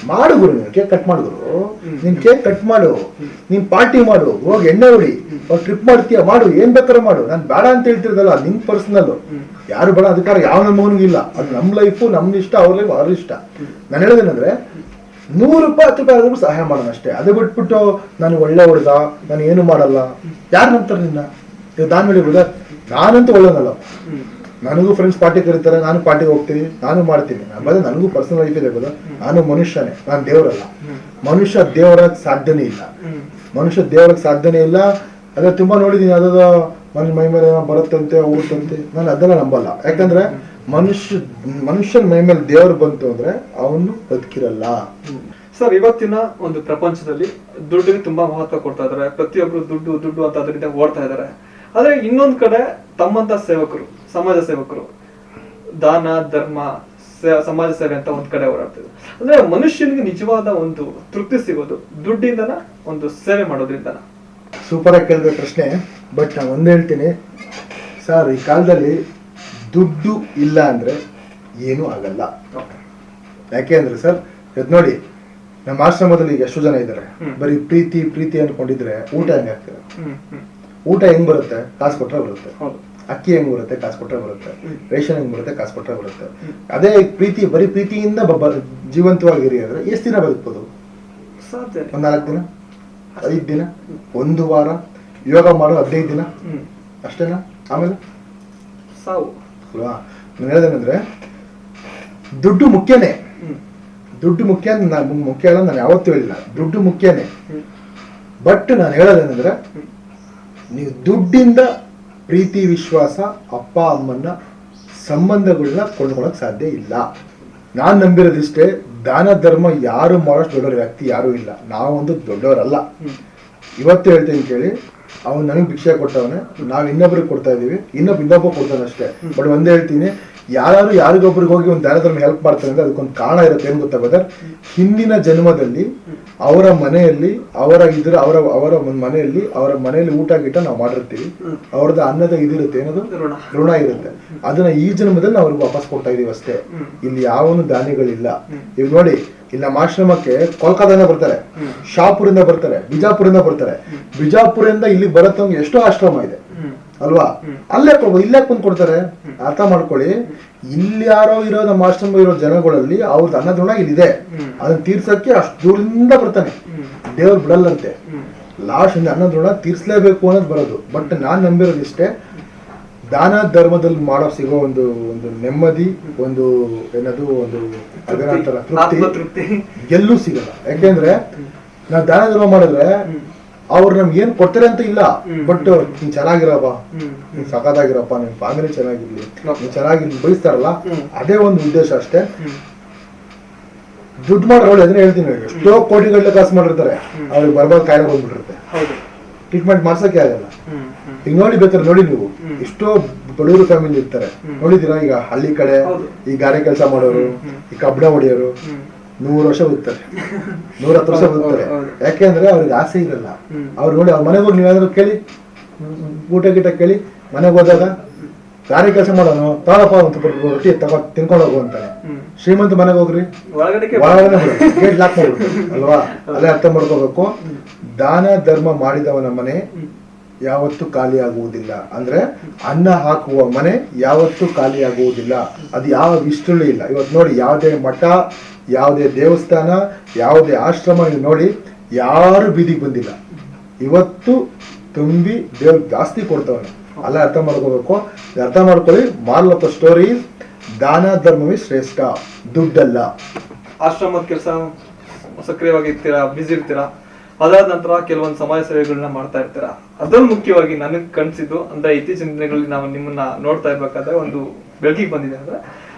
ಮಾಡು ಗುರು, ನೀನು ಕೇಕ್ ಕಟ್ ಮಾಡಿದ್ರು, ನೀನ್ ಕೇಕ್ ಕಟ್ ಮಾಡು, ನೀನ್ ಪಾರ್ಟಿ ಮಾಡು, ಹೋಗಿ ಎಣ್ಣೆ ಹೊಡಿ, ಟ್ರಿಪ್ ಮಾಡ್ತೀಯ ಮಾಡು, ಏನ್ ಬೇಕಾದ್ರೂ ಮಾಡು. ನಾನು ಬೇಡ ಅಂತ ಹೇಳ್ತಿರೋದಲ್ಲ, ನಿನ್ ಪರ್ಸನಲ್, ಯಾರು ಬೇಡ ಅಧಿಕಾರ ಯಾವ ನಮ್ಮ ಮಗನಿಗೂ ಇಲ್ಲ. ಅದು ನಮ್ ಲೈಫು, ನಮ್ದು ಇಷ್ಟ, ಅವ್ರ ಲೈಫ್ ಅವ್ರ ಇಷ್ಟ. ನಾನು ಹೇಳೋದೇನಂದ್ರೆ 100 ರೂಪಾಯಿ 10 ರೂಪಾಯಿ ಆದ್ರೂ ಸಹಾಯ ಮಾಡೋಣ ಅಷ್ಟೇ. ಅದು ಬಿಟ್ಬಿಟ್ಟು ನಾನು ಒಳ್ಳೆ ಹುಡುಗ, ನಾನು ಏನು ಮಾಡಲ್ಲ, ಯಾರು ನಂಬ್ತಾರೆ ನಿನ್ನ? ದಾನ್ ಹೇಳಿ ಬ್ರದರ್, ನಾನಂತೂ ಒಳ್ಳೆನಲ್ಲ. ನನಗೂ ಫ್ರೆಂಡ್ಸ್ ಪಾರ್ಟಿ ಕರೀತಾರೆ, ನಾನು ಪಾರ್ಟಿಗೆ ಹೋಗ್ತೀನಿ, ನಾನು ಮಾಡ್ತೀನಿ. ಆಮೇಲೆ ನನಗೂ ಪರ್ಸನಲ್ ಲೈಫ್ ಇದೆ ಗೊತ್ತಾ, ನಾನು ಮನುಷ್ಯನೇ, ನಾನು ದೇವರಲ್ಲ. ಮನುಷ್ಯ ದೇವರಾಗ ಸಾಧ್ಯನೇ ಇಲ್ಲ, ಮನುಷ್ಯ ದೇವರಾಗ ಸಾಧ್ಯನೇ ಇಲ್ಲ. ಅದೇ ತುಂಬಾ ನೋಡಿದೀನಿ, ಅದ ಮೈ ಮೇಲೆ ಬರುತ್ತಂತೆ ಹೋಗುತ್ತಂತೆ, ನಾನು ಅದೆಲ್ಲ ನಂಬಲ್ಲ. ಯಾಕಂದ್ರೆ ಮನುಷ್ಯನ ಮೈ ಮೇಲೆ ದೇವ್ರು ಬಂತು ಅಂದ್ರೆ ಅವನು ಬದುಕಿರಲ್ಲ. ಸರ್, ಇವತ್ತಿನ ಒಂದು ಪ್ರಪಂಚದಲ್ಲಿ ದುಡ್ಡಿಗೆ ತುಂಬಾ ಮಹತ್ವ ಕೊಡ್ತಾ ಇದಾರೆ. ಪ್ರತಿಯೊಬ್ರು ದುಡ್ಡು ದುಡ್ಡು ಅಂತ ಅದರಿಂದ ಓಡ್ತಾ ಇದಾರೆ. ಆದ್ರೆ ಇನ್ನೊಂದ್ ಕಡೆ ತಮ್ಮಂತ ಸೇವಕರು, ಸಮಾಜ ಸೇವಕರು, ದಾನ ಧರ್ಮ ಸಮಾಜ ಸೇವೆ ಅಂತ ಒಂದ್ ಕಡೆ ಓಡಾಡ್ತಿದ್ರು. ಅಂದ್ರೆ ಮನುಷ್ಯನಿಗೆ ನಿಜವಾದ ಒಂದು ತೃಪ್ತಿ ಸಿಗೋದು ದುಡ್ಡಿಂದನ, ಒಂದು ಸೇವೆ ಮಾಡೋದ್ರಿಂದನ? ಸೂಪರ್ ಆಗಿ ಕೇಳಿದ ಪ್ರಶ್ನೆ. ಬಟ್ ನಾನು ಒಂದ್ ಹೇಳ್ತೀನಿ ಸರ್, ಈ ಕಾಲದಲ್ಲಿ ದುಡ್ಡು ಇಲ್ಲ ಅಂದ್ರೆ ಏನೂ ಆಗಲ್ಲ. ಯಾಕೆ ಅಂದ್ರೆ ಸರ್, ಇವತ್ತು ನೋಡಿ ನಮ್ಮ ಆಶ್ರಮದಲ್ಲಿ ಈಗ ಎಷ್ಟು ಜನ ಇದ್ದಾರೆ, ಬರೀ ಪ್ರೀತಿ ಪ್ರೀತಿ ಅನ್ಕೊಂಡಿದ್ರೆ ಊಟ ಹೆಂಗ್ ಆಗ್ತದೆ? ಊಟ ಹೆಂಗ್ ಬರುತ್ತೆ? ಕಾಸು ಕೊಟ್ರೆ ಬರುತ್ತೆ. ಅಕ್ಕಿ ಹೆಂಗ್ ಬರುತ್ತೆ? ಕಾಸು ಕೊಟ್ರೆ ಬರುತ್ತೆ. ರೇಷನ್ ಹೆಂಗ್ ಬರುತ್ತೆ? ಕಾಸು ಕೊಟ್ರೆ ಬರುತ್ತೆ. ಅದೇ ಪ್ರೀತಿ, ಬರೀ ಪ್ರೀತಿಯಿಂದ ಜೀವಂತವಾಗಿರಿ ಅಂದ್ರೆ ಎಷ್ಟು ದಿನ ಬದುಕ್ಬೋದು? ಒಂದ್ 4 ದಿನ, 5 ದಿನ, 1 ವಾರ, ಯೋಗ ಮಾಡೋ 15 ದಿನ ಅಷ್ಟೇನಾ? ಆಮೇಲೆ ಸಾವು ಅಲ್ವಾ? ನಾನು ಹೇಳೋದೇನಂದ್ರೆ ದುಡ್ಡು ಮುಖ್ಯನೇ, ದುಡ್ಡು ಮುಖ್ಯ. ಮುಖ್ಯ ಅಲ್ಲ, ನಾನು ಯಾವತ್ತೂ ಹೇಳಿಲ್ಲ, ದುಡ್ಡು ಮುಖ್ಯನೇ. ಬಟ್ ನಾನು ಹೇಳೋದೇನಂದ್ರೆ, ನೀವು ದುಡ್ಡಿಂದ ಪ್ರೀತಿ, ವಿಶ್ವಾಸ, ಅಪ್ಪ ಅಮ್ಮನ ಸಂಬಂಧಗಳನ್ನ ಕೊಂಡ್ಕೊಳಕ್ ಸಾಧ್ಯ ಇಲ್ಲ. ನಾನ್ ನಂಬಿರೋದಿಷ್ಟೇ, ದಾನ ಧರ್ಮ ಯಾರು ಮಾಡೋಷ್ಟು ದೊಡ್ಡವ್ರ ವ್ಯಕ್ತಿ ಯಾರು ಇಲ್ಲ. ನಾವೊಂದು ದೊಡ್ಡವರಲ್ಲ. ಇವತ್ತು ಹೇಳ್ತೀನಿ ಕೇಳಿ, ಅವನು ನನಗೆ ಭಿಕ್ಷೆ ಕೊಟ್ಟವನೇ, ನಾವು ಇನ್ನೊಬ್ರಿಗೆ ಕೊಡ್ತಾ ಇದೀವಿ, ಇನ್ನೊಬ್ಬ ಕೊಡ್ತಾನೆ ಅಷ್ಟೇ. ಬಟ್ ಒಂದೇ ಹೇಳ್ತೀನಿ, ಯಾರು ಯಾರಿಗೊಬ್ರಿಗೆ ಹೋಗಿ ಒಂದು ದಾನ ಧರ್ಮ ಹೆಲ್ಪ್ ಮಾಡ್ತಾರೆ ಅಂದ್ರೆ ಅದಕ್ಕೊಂದು ಕಾರಣ ಇರುತ್ತೆ. ಏನ್ ಗೊತ್ತಾಗೋದ, ಹಿಂದಿನ ಜನ್ಮದಲ್ಲಿ ಅವರ ಮನೆಯಲ್ಲಿ ಅವರ ಮನೆಯಲ್ಲಿ ಊಟ ಗೀಟ ನಾವು ಮಾಡಿರ್ತೀವಿ, ಅವ್ರದ್ದು ಅನ್ನದ ಇದಿರುತ್ತೆ, ಏನದು ಋಣ ಇರುತ್ತೆ. ಅದನ್ನ ಈ ಜನ್ಮದಲ್ಲಿ ನಾವು ಅವ್ರಿಗೆ ವಾಪಸ್ ಕೊಡ್ತಾ ಇದೀವಿ ಅಷ್ಟೇ. ಇಲ್ಲಿ ಯಾವನು ದಾನಿಗಳಿಲ್ಲ. ಈಗ ನೋಡಿ, ಇಲ್ಲಿ ನಮ್ಮ ಆಶ್ರಮಕ್ಕೆ ಕೋಲ್ಕತ್ತಾದಿಂದ ಬರ್ತಾರೆ, ಶಾಪುರಿಂದ ಬರ್ತಾರೆ, ಬಿಜಾಪುರಿಂದ ಬರ್ತಾರೆ. ಬಿಜಾಪುರದಿಂದ ಇಲ್ಲಿ ಬರತ್ತಂಗೆ ಎಷ್ಟೋ ಆಶ್ರಮ ಇದೆ ಅಲ್ವಾ? ಅಲ್ಲೇ ಕೊಡ್ಬೋದು, ಇಲ್ಲೇ ಬಂದು ಕೊಡ್ತಾರೆ. ಅರ್ಥ ಮಾಡ್ಕೊಳ್ಳಿ, ಇಲ್ಲಿ ಯಾರೋ ಇರೋ ನಮ್ಮ ಆಶ್ರಮ ಇರೋ ಜನಗಳಲ್ಲಿ ಅವ್ರದ್ದು ಅನ್ನದ್ರೊಣ ಇಲ್ಲಿದೆ, ಅದನ್ನ ತೀರ್ಸಕ್ಕೆ ಅಷ್ಟು ದೂರದಿಂದ ಬರ್ತಾನೆ. ದೇವ್ರು ಬಿಡಲ್ಲಂತೆ, ಲಾಸ್ಟ್ ಅನ್ನದ್ರೊಣ ತೀರ್ಸ್ಲೇಬೇಕು ಅನ್ನೋದು ಬರೋದು. ಬಟ್ ನಾನ್ ನಂಬಿರೋದು ಇಷ್ಟೇ, ದಾನ ಧರ್ಮದಲ್ಲಿ ಮಾಡೋ ಸಿಗೋ ಒಂದು ನೆಮ್ಮದಿ, ಒಂದು ಏನದು ಒಂದು ಅದರ ತೃಪ್ತಿ ಎಲ್ಲೂ ಸಿಗಲ್ಲ. ಯಾಕೆಂದ್ರೆ ನಾವು ದಾನ ಧರ್ಮ ಮಾಡಿದ್ರೆ ಅವ್ರು ನಮ್ಗೆ ಏನ್ ಕೊಡ್ತಾರೆ ಅಂತ ಇಲ್ಲ, ಬಟ್ ನೀನ್ ಚೆನ್ನಾಗಿರಪ್ಪ, ನೀನ್ ಸಖತ್ತಾಗಿರಪ್ಪ, ನಿನ್ ಫ್ಯಾಮಿಲಿ ಚೆನ್ನಾಗಿರ್ಲಿ, ನೀನ್ ಚೆನ್ನಾಗಿರ್ಲಿ ಬಯಸ್ತಾರಲ್ಲ, ಅದೇ ಒಂದು ಉದ್ದೇಶ ಅಷ್ಟೇ. ದುಡ್ಡು ಮಾಡೋಳು ಅದನ್ನ ಹೇಳ್ತೀನಿ, ಎಷ್ಟೋ ಕೋಟಿಗಟ್ಟಲೆ ಕಾಸು ಮಾಡಿರ್ತಾರೆ, ಅವ್ರಿಗೆ ಬರ್ಬಾರ್ದು ಕಾಯಿಲೆ ಬಂದ್ಬಿಟ್ಟಿರುತ್ತೆ, ಟ್ರೀಟ್ಮೆಂಟ್ ಮಾಡ್ಸಕ್ಕೆ ಆಗಲ್ಲ. ಈಗ ನೋಡಿ, ಬೇಕಾದ್ರೆ ನೋಡಿ ನೀವು, ಎಷ್ಟೋ ಬಡವರು ಫ್ಯಾಮಿಲಿ ಇರ್ತಾರೆ, ನೋಡಿದೀರಾ? ಈಗ ಹಳ್ಳಿ ಕಡೆ ಈ ಗಾರೆ ಕೆಲಸ ಮಾಡೋರು, ಈ ಕಬ್ಬಣ ಹೊಡೆಯೋರು 100 ವರ್ಷ ಬದುಕ್ತಾರೆ, 110 ವರ್ಷ ಬದುಕ್ತಾರೆ. ಯಾಕೆಂದ್ರೆ ಅವ್ರಿಗೆ ಆಸೆ ಇರಲ್ಲ. ಅವ್ರು ನೋಡಿ, ಅವ್ರ ಮನೆಗೆ ಹೋಗಿ ನೀವೇನಾದ್ರು ಕೇಳಿ, ಊಟ ಗೀಟ ಕೇಳಿ, ಮನೆಗೆ ಹೋದಾಗ ಗಾರೆ ಕೆಲಸ ಮಾಡೋನು, ತಗೊಳಪ್ಪ ಒಂದು ರೊಟ್ಟಿ ತಿನ್ಕೊಂಡು ಹೋಗು ಅಂತಾನೆ. ಶ್ರೀಮಂತ ಮನೆಗೆ ಹೋಗ್ರಿ, ಗೇಟ್ ಲಾಕ್ ಮಾಡ್ಬಿಟ್ಟು ಅಲ್ವಾ? ಅಲ್ಲೇ ಅರ್ಥ ಮಾಡ್ಕೋಬೇಕು, ದಾನ ಧರ್ಮ ಮಾಡಿದವನ ಮನೆ ಯಾವತ್ತೂ ಖಾಲಿ ಆಗುವುದಿಲ್ಲ. ಅಂದ್ರೆ ಅನ್ನ ಹಾಕುವ ಮನೆ ಯಾವತ್ತೂ ಖಾಲಿ ಆಗುವುದಿಲ್ಲ. ಅದು ಯಾವ ವಿಷ್ಣುಳು ಇಲ್ಲ. ಇವತ್ತು ನೋಡಿ, ಯಾವುದೇ ಮಠ, ಯಾವುದೇ ದೇವಸ್ಥಾನ, ಯಾವುದೇ ಆಶ್ರಮ ನೀವು ನೋಡಿ, ಯಾರು ಬೀದಿಗೆ ಬಂದಿಲ್ಲ. ಇವತ್ತು ತುಂಬಿ ದೇವ್ರ ಜಾಸ್ತಿ ಕೊಡ್ತವನೆ. ಅಲ್ಲ ಅರ್ಥ ಮಾಡ್ಕೋಬೇಕು. ಅರ್ಥ ಮಾಡ್ಕೊಳ್ಳಿ, ಮಾರಲ್ ಆಫ್ ದ ಸ್ಟೋರಿ, ದಾನ ಧರ್ಮವೇ ಶ್ರೇಷ್ಠ, ದುಡ್ಡಲ್ಲ. ಆಶ್ರಮದ ಕೆಲಸ ಸಕ್ರಿಯವಾಗಿ ಇರ್ತೀರಾ, ಬಿಸಿ ಇರ್ತೀರಾ. ಅದಾದ ನಂತರ ಕೆಲವೊಂದು ಸಮಾಜ ಸೇವೆಗಳನ್ನ ಮಾಡ್ತಾ ಇರ್ತೀರಾ. ಅದನ್ನು ಮುಖ್ಯವಾಗಿ ನನಗೆ ಕನ್ಸಿದ್ದು ಅಂದ್ರೆ, ಇತ್ತೀಚಿನ ದಿನಗಳಲ್ಲಿ ನಾವು ನಿಮ್ಮನ್ನ ನೋಡ್ತಾ ಇರ್ಬೇಕಾದ್ರೆ ಒಂದು ಬೆಳಕಿಗೆ ಬಂದಿದೆ ಅಂದ್ರೆ,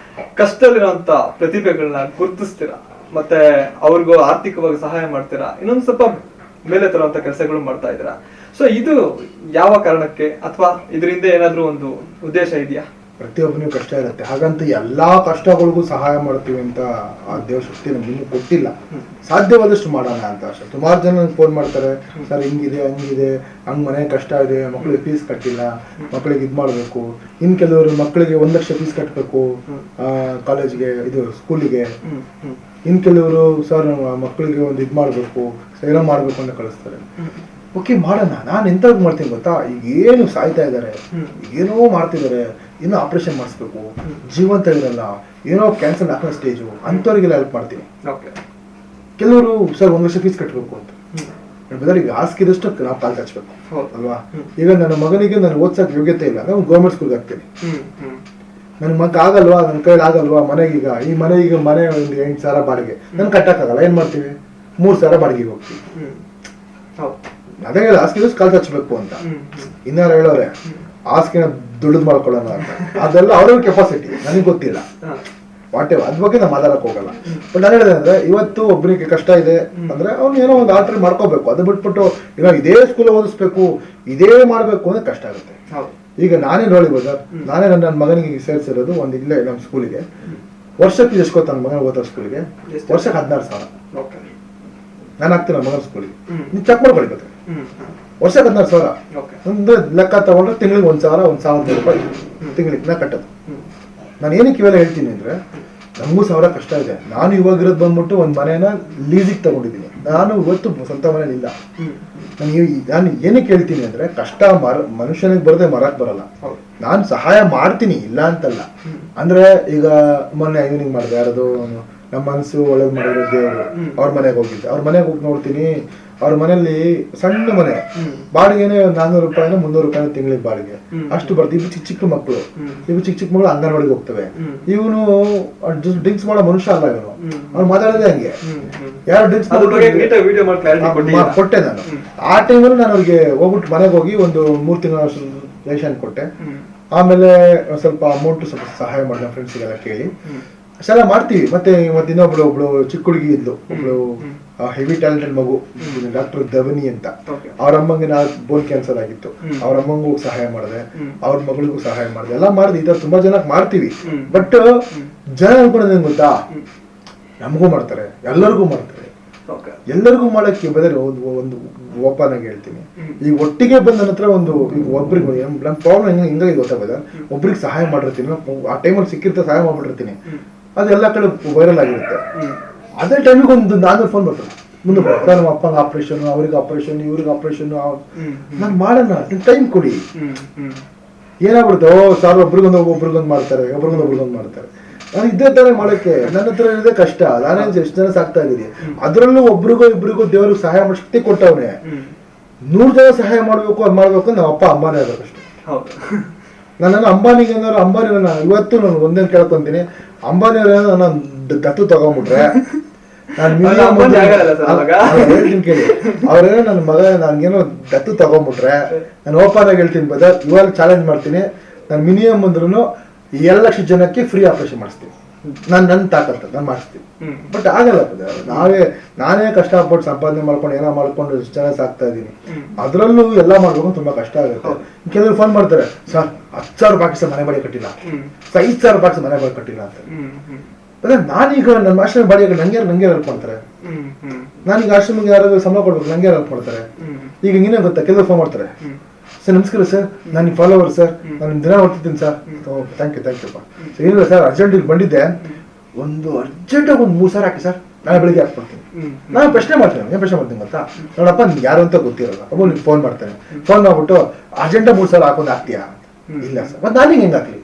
ಕಷ್ಟದಲ್ಲಿರುವಂತ ಪ್ರತಿಭೆಗಳನ್ನ ಗುರುತಿಸ್ತೀರಾ, ಮತ್ತೆ ಅವ್ರಿಗೂ ಆರ್ಥಿಕವಾಗಿ ಸಹಾಯ ಮಾಡ್ತೀರಾ, ಇನ್ನೊಂದು ಸ್ವಲ್ಪ ಮೇಲೆ ತರುವಂತ ಕೆಲಸಗಳು ಮಾಡ್ತಾ ಇದ್ದೀರಾ. ಸೊ ಇದು ಯಾವ ಕಾರಣಕ್ಕೆ, ಅಥವಾ ಇದರಿಂದ ಏನಾದ್ರೂ ಒಂದು ಉದ್ದೇಶ ಇದೆಯಾ? ಪ್ರತಿಯೊಬ್ಬನಿಗೂ ಕಷ್ಟ ಇರುತ್ತೆ, ಹಾಗಂತ ಎಲ್ಲಾ ಕಷ್ಟಗಳಿಗೂ ಸಹಾಯ ಮಾಡ್ತೀವಿ ಅಂತ ಆ ದೇವ್ರ ಶಕ್ತಿ ನಮ್ಗೆ ಇನ್ನೂ ಕೊಟ್ಟಿಲ್ಲ. ಸಾಧ್ಯವಾದಷ್ಟು ಮಾಡೋಣ ಅಂತ ಅಷ್ಟೇ. ಸುಮಾರು ಜನ ಫೋನ್ ಮಾಡ್ತಾರೆ, ಸರ್ ಹಿಂಗಿದೆ ಹಂಗಿದೆ, ಹಂಗ್ ಮನೆ ಕಷ್ಟ ಇದೆ, ಮಕ್ಳಿಗೆ ಫೀಸ್ ಕಟ್ಟಿಲ್ಲ, ಮಕ್ಳಿಗೆ ಇದ್ ಮಾಡ್ಬೇಕು. ಇನ್ ಕೆಲವರು ಮಕ್ಕಳಿಗೆ 1 ಲಕ್ಷ ಫೀಸ್ ಕಟ್ಟಬೇಕು ಕಾಲೇಜ್ಗೆ, ಇದು ಸ್ಕೂಲಿಗೆ. ಇನ್ ಕೆಲವರು ಸರ್ ಮಕ್ಕಳಿಗೆ ಒಂದು ಇದ್ ಮಾಡ್ಬೇಕು, ಏನೋ ಮಾಡ್ಬೇಕು ಅಂತ ಕಳಿಸ್ತಾರೆ. ಓಕೆ, ಮಾಡೋಣ. ನಾನು ಎಂತ ಮಾಡ್ತೀನಿ ಗೊತ್ತಾ, ಈಗ ಏನು ಸಾಯ್ತಾ ಇದಾರೆ, ಏನೋ ಮಾಡ್ತಿದ್ದಾರೆ, ಏನೋ ಆಪರೇಷನ್ ಮಾಡಿಸ್ಬೇಕು, ಜೀವಂತ ಇರಲ್ಲ, ಏನೋ ಕ್ಯಾನ್ಸರ್ 4ನೇ ಸ್ಟೇಜು, ಅಂತವ್ರಿಗೆಲ್ಲ ಹೆಲ್ಪ್ ಮಾಡ್ತೀನಿ. ಕೆಲವರು ಸರ್ 1 ಲಕ್ಷ ಫೀಸ್ ಕಟ್ಟಬೇಕು ಅಂತ, ಬದಲು ಈಗ ಹಾಸ್ಕಿದಷ್ಟು ನಾವು ಕಾಲ್ ಹಚ್ಬೇಕು ಹೌದು. ಅಲ್ವಾ? ಈಗ ನನ್ನ ಮಗನಿಗೆ ನಾನು ಓದ್ಸಕ್ ಯೋಗ್ಯತೆ ಇಲ್ಲ, ನಾನು ಗೌರ್ಮೆಂಟ್ ಸ್ಕೂಲ್ಗೆ ಹಾಕ್ತೀನಿ. ನನ್ನ ಮಗ ಆಗಲ್ವಾ, ನನ್ನ ಕೈಲಿ ಆಗಲ್ವಾ, ಮನೆಗೀಗ ಈ ಮನೆಗೆ ಮನೆ ಒಂದು 8,000 ಬಾಡಿಗೆ ನನ್ ಕಟ್ಟಕ್ಕಾಗಲ್ಲ, ಏನ್ ಮಾಡ್ತೀವಿ, 3,000 ಬಾಡಿಗೆಗೆ ಹೋಗ್ತೀವಿ. ಅದೇ ಹೇಳ ಹಾಸ್ಕಿದಷ್ಟು ಕಾಲ್ ಹಚ್ಬೇಕು ಅಂತ. ಇನ್ನಾರು ಹೇಳೋರೆ ಹಾಸ್ಕಿನ ದುಡ್ದು ಮಾಡ್ಕೊಳ್ಳೋಣ ಅಂತ, ಅದೆಲ್ಲ ಅವ್ರ ಕೆಪಾಸಿಟಿ, ನನಗೆ ಗೊತ್ತಿಲ್ಲ. ವಾಟೆ ಅದ್ ಬಗ್ಗೆ ನಾವು ಮಾತಾಡಕ್ ಹೋಗಲ್ಲ. ಬಟ್ ನಾನು ಹೇಳಿದೆ ಅಂದ್ರೆ ಇವತ್ತು ಒಬ್ಬರಿಗೆ ಕಷ್ಟ ಇದೆ ಅಂದ್ರೆ ಅವ್ನು ಏನೋ ಒಂದು ಆಲ್ಟರ್ ಮಾಡ್ಕೋಬೇಕು. ಅದು ಬಿಟ್ಬಿಟ್ಟು ಈಗ ಇದೇ ಸ್ಕೂಲ್ ಓದಿಸ್ಬೇಕು, ಇದೇ ಮಾಡ್ಬೇಕು ಅಂದ್ರೆ ಕಷ್ಟ ಆಗುತ್ತೆ. ಈಗ ನಾನೇ ನೋಡಿ ಬಜಾರ್, ನಾನೇ ನನ್ನ ಮಗನಿಗೆ ಸೇರಿಸಿರೋದು ಒಂದು ಇಲ್ಲೇ ನಮ್ಮ ಸ್ಕೂಲಿಗೆ. ವರ್ಷಕ್ಕೆ ಎಷ್ಟು ಗೊತ್ತಾ ನನ್ನ ಮಗನ ಓದೋ ಸ್ಕೂಲಿಗೆ? ವರ್ಷಕ್ಕೆ 16,000 ನಾನು ಹಾಕ್ತೀನಿ ನನ್ನ ಮಗನ ಸ್ಕೂಲಿಗೆ. ನೀವು ಚೆಕ್ ಮಾಡ್ಕೊಳ್ಬೇಕು. ವರ್ಷಕ್ಕೆ 16,000 ಒಂದು ಲೆಕ್ಕ ತಗೊಂಡ್ರೆ ತಿಂಗಳಿಗೆ 1,000 ರೂಪಾಯಿ ತಿಂಗಳಿಗೆ ನಾ ಕಟ್ಟೋದು. ನಾನು ಏನಕ್ಕೆ ಇವೆಲ್ಲ ಹೇಳ್ತೀನಿ ಅಂದ್ರೆ ನಮಗೂ 1,000 ಕಷ್ಟ ಇದೆ. ನಾನು ಇವಾಗಿರೋದು ಬಂದ್ಬಿಟ್ಟು ಒಂದು ಮನೇನ ಲೀಸಿಗೆ ತಗೊಂಡಿದ್ದೀನಿ. ನಾನು ಇವತ್ತು ಸ್ವಂತ ಮನೇಲಿ ಇಲ್ಲ. ನಾನು ಏನಕ್ಕೆ ಹೇಳ್ತೀನಿ ಅಂದ್ರೆ ಕಷ್ಟ ಮನುಷ್ಯನಿಗೆ ಬರದೆ ಮರಕ್ ಬರಲ್ಲ. ನಾನು ಸಹಾಯ ಮಾಡ್ತೀನಿ, ಇಲ್ಲ ಅಂತಲ್ಲ. ಅಂದ್ರೆ ಈಗ ಮೊನ್ನೆ ಈವ್ನಿಂಗ್ ಮಾಡಿದೆ, ಯಾರದು ನಮ್ಮ ಮನಸ್ಸು ಒಳ್ಳೇದು ಮಾಡಿರೋ ದೇವರು, ಅವ್ರ ಮನೆಗೆ ಹೋಗಿದ್ದೆ. ಅವ್ರ ಮನೆಗೆ ಹೋಗಿ ನೋಡ್ತೀನಿ, ಅವ್ರ ಮನೇಲಿ ಸಣ್ಣ ಮನೆ, ಬಾಡಿಗೆನೆ 400 ರೂಪಾಯಿನ 300 ರೂಪಾಯಿನ ತಿಂಗಳಿಗೆ ಬಾಡಿಗೆ ಅಷ್ಟು ಬರ್ತದೆ. ಇವು ಚಿಕ್ಕ ಚಿಕ್ಕ ಮಕ್ಕಳು, ಇವು ಚಿಕ್ಕ ಚಿಕ್ಕ ಮಕ್ಕಳು ಅಂಗನವಾಡಿಗೆ ಹೋಗ್ತವೆ. ಇವನು ಡ್ರಿಂಕ್ಸ್ ಮಾಡೋ ಮನುಷ್ಯ ಅಲ್ಲ ಇವನು. ಅವ್ರು ಮಾತಾಡೋದೇ ಹಂಗೆ. ಯಾರು ಡ್ರಿಂಕ್ಸ್ ಕೊಟ್ಟೆ ನಾನು. ಆ ಟೈಮಲ್ಲಿ ನಾನು ಅವ್ರಿಗೆ ಹೋಗ್ಬಿಟ್ಟು ಮನೆಗೆ ಹೋಗಿ ಒಂದು 3 ತಿಂಗಳ ರೇಷನ್ ಕೊಟ್ಟೆ. ಆಮೇಲೆ ಸ್ವಲ್ಪ ಅಮೌಂಟ್ ಸ್ವಲ್ಪ ಸಹಾಯ ಮಾಡಿದೆ ಫ್ರೆಂಡ್ಸಿಗೆಲ್ಲ ಕೇಳಿ ಅಷ್ಟೆಲ್ಲ ಮಾಡ್ತೀವಿ. ಮತ್ತೆ ಒಬ್ಳು ಚಿಕ್ಕ ಹುಡುಗಿ ಇದ್ಲು, ಒಬ್ಳು ಹೆವಿ ಟ್ಯಾಲೆಂಟೆಡ್ ಮಗು, ಡಾಕ್ಟರ್ ಧವನಿ ಅಂತ. ಅವ್ರ ಅಮ್ಮಂಗೆ ಬೋನ್ ಕ್ಯಾನ್ಸರ್ ಆಗಿತ್ತು, ಅವ್ರ ಅಮ್ಮಂಗೂ ಸಹಾಯ ಮಾಡಿದೆ, ಅವ್ರ ಮಗಳಿಗೂ ಸಹಾಯ ಮಾಡಿದೆ, ಎಲ್ಲ ಮಾಡಿದೆ. ಈ ತರ ತುಂಬಾ ಜನಕ್ಕೆ ಮಾಡ್ತೀವಿ. ಬಟ್ ಜನ ಅನ್ಕೊಳ್ಳೋದೇನ್ ಗೊತ್ತಾ, ನಮಗೂ ಮಾಡ್ತಾರೆ, ಎಲ್ಲರಿಗೂ ಮಾಡ್ತಾರೆ. ಎಲ್ಲರಿಗೂ ಮಾಡಕ್ಕೆ ಬದಲು ಒಂದು ಓಪನ್ ಆಗಿ ಹೇಳ್ತೀನಿ, ಈಗ ಒಟ್ಟಿಗೆ ಬಂದ ನಂತರ ಒಂದು ಈಗ ಒಬ್ರಿಗೆ ನನ್ನ ಪ್ರಾಬ್ಲಮ್ ಹಿಂಗಾಗಿ ಗೊತ್ತಾಗ ಒಬ್ರಿಗೆ ಸಹಾಯ ಮಾಡಿರ್ತೀನಿ, ಆ ಟೈಮಲ್ಲಿ ಸಿಕ್ಕಿರ್ತ ಸಹಾಯ ಮಾಡ್ಬಿಟ್ಟಿರ್ತೀನಿ, ಅದು ಎಲ್ಲ ಕಡೆ ವೈರಲ್ ಆಗಿರುತ್ತೆ. ಅದೇ ಟೈಮಿಗೆ ಒಂದು 400 ಫೋನ್ ಬರ್ತದೆ ಮುಂದೆ, ನಮ್ಮ ಅಪ್ಪಂಗೆ ಆಪರೇಷನ್, ಅವ್ರಿಗೆ ಆಪರೇಷನ್, ಇವ್ರಿಗೆ ಆಪರೇಷನ್. ನಾನು ಮಾಡೋಣ, ಟೈಮ್ ಕೊಡಿ. ಏನಾಗ್ಬಿಡುತ್ತೆ, ಸಾರ್ ಒಬ್ರಿಗೊಂದು ಮಾಡ್ತಾರೆ, ಒಬ್ರಿಗೊಂದು ಮಾಡ್ತಾರೆ. ನಾನು ಇದ್ದೇ ತರ ಮಾಡಕ್ಕೆ ನನ್ನ ಹತ್ರ ಇರೋದೇ ಕಷ್ಟ. ನಾನೇ ಎಷ್ಟು ಜನ ಸಾಕ್ತಾ ಇದ್ದೀನಿ, ಅದರಲ್ಲೂ ಒಬ್ರಿಗೋ ಇಬ್ರಿಗೋ ದೇವ್ರಿಗೆ ಸಹಾಯ ಮಾಡೋ ಶಕ್ತಿ ಕೊಟ್ಟವನೇ. 100 ಜನ ಸಹಾಯ ಮಾಡ್ಬೇಕು, ಅದು ಮಾಡ್ಬೇಕು, ನಮ್ಮ ಅಪ್ಪ ಅಂಬಾನಿ ಆಗಬೇಕಷ್ಟೆ. ನಾನು ಅಂಬಾನಿಗೆ ಏನಾದ್ರು ಅಂಬಾನಿ ಇವತ್ತು ನಾನು ಒಂದೇನು ಕೇಳ್ಕೊಂತೀನಿ, ಅಂಬಾನಿ ಅವ್ರೇನೋ ನಾನು ದತ್ತು ತಗೊಂಡ್ಬಿಟ್ರೆ ಹೇಳ್ತೀನಿ ಕೇಳಿ, ಅವ್ರೇನೋ ನನ್ನ ಮಗ ನನ್ಗೇನೋ ದತ್ತು ತಗೊಂಡ್ಬಿಟ್ರೆ ನಾನು ಓಪನ್ ಆಗಿ ಹೇಳ್ತೀನಿ ಬದರ್, ಇವಾಗ ಚಾಲೆಂಜ್ ಮಾಡ್ತೀನಿ, ನಾನು ಮಿನಿಮಮ್ ಅಂದ್ರೂ 2 ಲಕ್ಷ ಜನಕ್ಕೆ ಫ್ರೀ ಆಪರೇಷನ್ ಮಾಡಿಸ್ತೀನಿ. ನನ್ನ ತಾಕತ್ತ ನಾನು ಮಾಡಿಸ್ತೀನಿ. ಬಟ್ ಆಗಲ್ಲ, ನಾನೇ ಕಷ್ಟಪಟ್ಟು ಸಂಪಾದನೆ ಮಾಡ್ಕೊಂಡು ಏನೋ ಮಾಡ್ಕೊಂಡು ಎಷ್ಟು ಜನ ಸಾಕ್ತಾ ಇದ್ದೀನಿ. ಅದರಲ್ಲೂ ಎಲ್ಲ ಮಾಡ್ಬೇಕು ತುಂಬಾ ಕಷ್ಟ ಆಗುತ್ತೆ. ಕೆಲವರು ಫೋನ್ ಮಾಡ್ತಾರೆ, ಸರ್ 10,000 ರೂಪಾಯಿ ಮನೆ ಬಾಡಿಗೆ ಕಟ್ಟಿಲ್ಲ, 5,000 ರೂಪಾಯಿ ಮನೆ ಬಾಡಿಗೆ ಕಟ್ಟಿಲ್ಲ ಅಂತ. ಅದೇ ನಾನೀಗ ನನ್ನ ಆಶ್ರಮ ಬಾಡಿಗೆ ನಂಗೆ ಹೆಲ್ಪ್ ಮಾಡ್ತಾರೆ. ನಾನೀಗ ಆಶ್ರಮಕ್ಕೆ ಯಾರಾದ್ರೂ ಸಂಬಳ ಕೊಡ್ಬೇಕು, ನಂಗೆ ಹೆಲ್ಪ್ ಮಾಡ್ತಾರೆ. ಈಗ ಇನ್ನೇ ಗೊತ್ತಾ, ಕೆಲವರು ಫೋನ್ ಮಾಡ್ತಾರೆ, ಸರ್ ನಮಸ್ಕಾರ ಸರ್, ನಾನು ನಿಮ್ಮ ಫಾಲೋವರ್ ಸರ್, ನಾನು ನಿಮ್ಮ ದಿನ ನೋಡ್ತಿದ್ದೀನಿ ಸರ್. ಥ್ಯಾಂಕ್ ಯು ಇಲ್ಲ ಸರ್, ಅರ್ಜೆಂಟ್ ಇಲ್ಲಿ ಬಂದಿದ್ದೆ, ಒಂದು ಅರ್ಜೆಂಟಾಗಿ ಒಂದು 3,000 ಹಾಕಿ ಸರ್, ನಾಳೆ ಬೆಳಿಗ್ಗೆ ಹಾಕ್ಬಿಡ್ತೀನಿ. ನಾನು ಪ್ರಶ್ನೆ ಮಾಡ್ತೀನಿ, ಏನು ಪ್ರಶ್ನೆ ಮಾಡ್ತೀನಿ ಗೊತ್ತಾ, ನೋಡಪ್ಪ ನಿಮ್ಗೆ ಯಾರು ಅಂತ ಗೊತ್ತಿರಲ್ಲ, ಅಪ್ಪ ನಿಮ್ಗೆ ಫೋನ್ ಮಾಡ್ತೇನೆ, ಫೋನ್ ಮಾಡ್ಬಿಟ್ಟು ಅರ್ಜೆಂಟಾಗಿ 3,000 ಹಾಕೊಂಡು ಹಾಕ್ತೀಯಾ? ಇಲ್ಲ ಸರ್, ಮತ್ತೆ ನಾನು ಹೆಂಗೆ ಹಾಕ್ಲಿ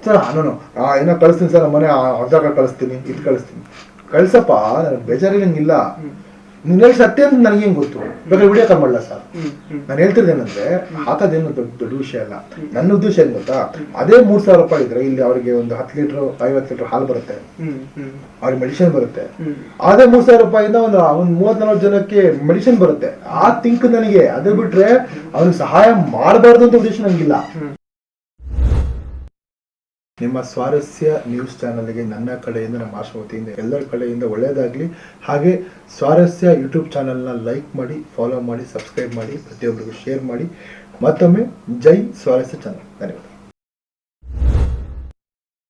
ಸರ್? ನಾನು ಏನೋ ಕಳಿಸ್ತೀನಿ ಸರ್, ನಮ್ಮ ಮನೆ ಹೊರದಾಗ ಕಳಿಸ್ತೀನಿ, ಇದು ಕಳಿಸ್ತೀನಿ. ಕಳ್ಸಪ್ಪ, ನನಗೆ ಬೇಜಾರಿಲ್ಲ, ನಂಗಿಲ್ಲ. ನೀನ್ ಹೇಳಿ ಸತ್ಯ ಅಂತ ನನಗೆ ಹೆಂಗ್ ಗೊತ್ತು? ಬೇಕಾದ್ರೆ ವಿಡಿಯೋ ಕಾಲ್ ಮಾಡಲ್ಲ ಸರ್. ನಾನು ಹೇಳ್ತಿದ್ದೇನಂದ್ರೆ ಹಾಕೋದೇನು ದೊಡ್ಡ ವಿಷಯ ಅಲ್ಲ. ನನ್ನ ಉದ್ದೇಶ ಏನ್ ಗೊತ್ತಾ, ಅದೇ 3,000 ರೂಪಾಯಿ ಇದ್ರೆ ಇಲ್ಲಿ ಅವ್ರಿಗೆ ಒಂದು 10 ಲೀಟರ್ 50 ಲೀಟರ್ ಹಾಲು ಬರುತ್ತೆ, ಅವ್ರಿಗೆ ಮೆಡಿಸಿನ್ ಬರುತ್ತೆ. ಅದೇ 3,000 ರೂಪಾಯಿಂದ ಒಂದು 30-40 ಜನಕ್ಕೆ ಮೆಡಿಸಿನ್ ಬರುತ್ತೆ. ಆ ತಿಂಕ್ ನನಗೆ. ಅದೇ ಬಿಟ್ರೆ ಅವ್ರಿಗೆ ಸಹಾಯ ಮಾಡಬಾರ್ದು ಅಂತ ಉದ್ದೇಶ ನಂಗಿಲ್ಲ. ನಿಮ್ಮ ಸ್ವಾರಸ್ಯ ನ್ಯೂಸ್ ಚಾನಲ್ಗೆ ನನ್ನ ಕಡೆಯಿಂದ, ನಮ್ಮ ಆಶ್ರಮ ವತಿಯಿಂದ ಎಲ್ಲರ ಕಡೆಯಿಂದ ಒಳ್ಳೆಯದಾಗಲಿ. ಹಾಗೆ ಸ್ವಾರಸ್ಯ ಯೂಟ್ಯೂಬ್ ಚಾನಲ್ನ ಲೈಕ್ ಮಾಡಿ, ಫಾಲೋ ಮಾಡಿ, ಸಬ್ಸ್ಕ್ರೈಬ್ ಮಾಡಿ, ಪ್ರತಿಯೊಬ್ಬರಿಗೂ ಶೇರ್ ಮಾಡಿ. ಮತ್ತೊಮ್ಮೆ ಜೈ ಸ್ವಾರಸ್ಯ ಚಾನಲ್. ಧನ್ಯವಾದ.